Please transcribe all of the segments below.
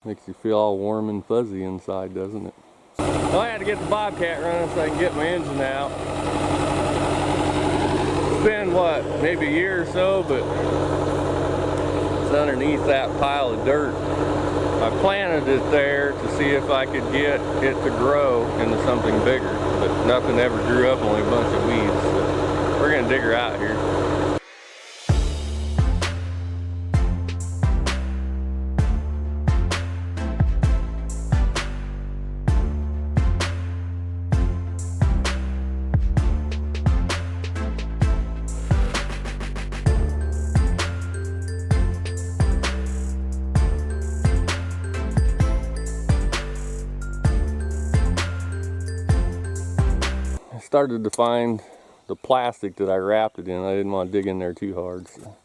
Makes you feel all warm and fuzzy inside, doesn't it? Well, I had to get the Bobcat running so I can get my engine out. It's been, what, maybe a year or so, but it's underneath that pile of dirt. I planted it there to see if I could get it to grow into something bigger, but nothing ever grew up, only a bunch of weeds. So we're gonna dig her out here. Started to find the plastic that I wrapped it in. I didn't want to dig in there too hard, so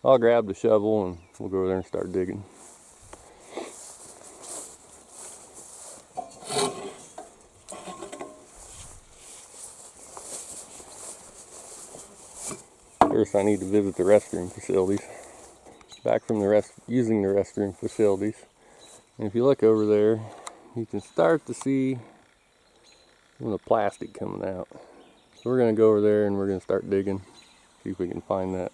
I'll grab the shovel and we'll go over there and start digging. First I need to visit the restroom facilities. Back from using the restroom facilities. And if you look over there, you can start to see some of the plastic coming out. So we're going to go over there and we're going to start digging, see if we can find that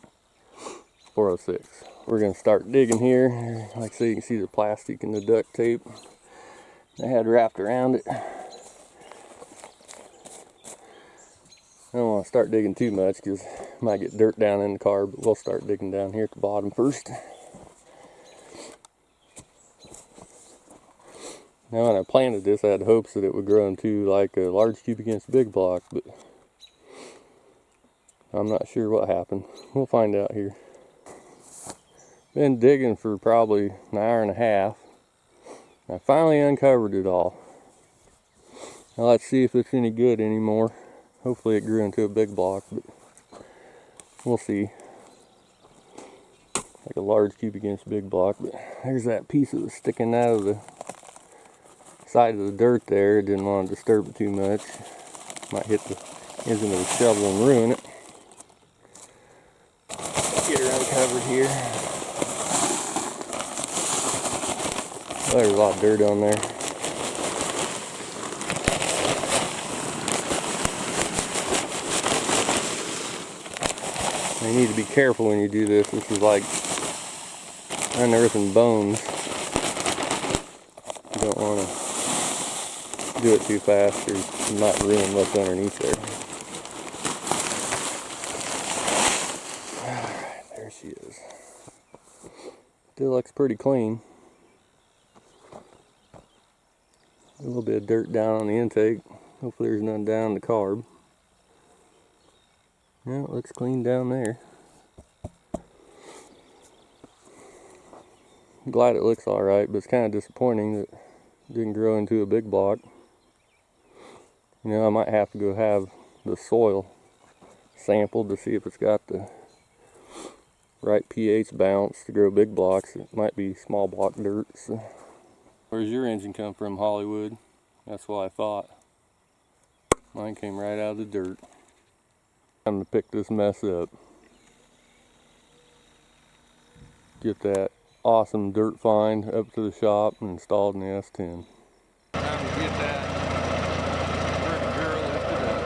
406. We're going to start digging here. Like I say, you can see the plastic and the duct tape I had wrapped around it. I don't want to start digging too much because I might get dirt down in the car, but we'll start digging down here at the bottom first. Now when I planted this, I had hopes that it would grow into like a large cubic inch big block, but I'm not sure what happened. We'll find out here. Been digging for probably an hour and a half. I finally uncovered it all. Now let's see if it's any good anymore. Hopefully it grew into a big block, but we'll see. Like a large cubic inch big block, but there's that piece that was sticking out of the side of the dirt there. Didn't want to disturb it too much. Might hit the engine of the shovel and ruin it. Get her uncovered here. Oh, there's a lot of dirt on there. You need to be careful when you do this. This is like unearthing bones. You don't want to do it too fast or you might ruin what's underneath there. Alright, there she is. Still looks pretty clean. A little bit of dirt down on the intake. Hopefully there's none down the carb. Yeah, it looks clean down there. I'm glad it looks alright, but it's kind of disappointing that it didn't grow into a big block. You know, I might have to go have the soil sampled to see if it's got the right pH balance to grow big blocks. It might be small block dirt. So. Where's your engine come from, Hollywood? That's what I thought. Mine came right out of the dirt. Time to pick this mess up. Get that awesome dirt find up to the shop and installed in the S-10. Time to get that girl lifted up.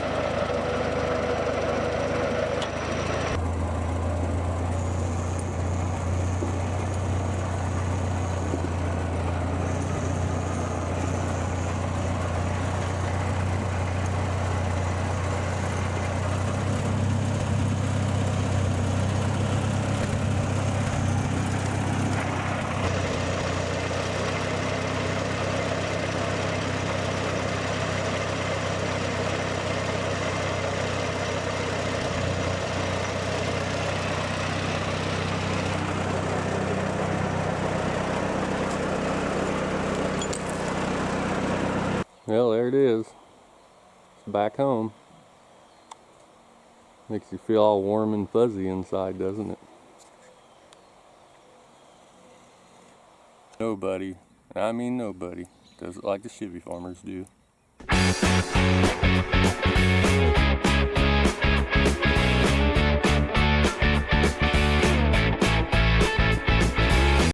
Well, there it is. It's back home. Makes you feel all warm and fuzzy inside, doesn't it? Nobody, and I mean nobody, does it like the chevy farmers do.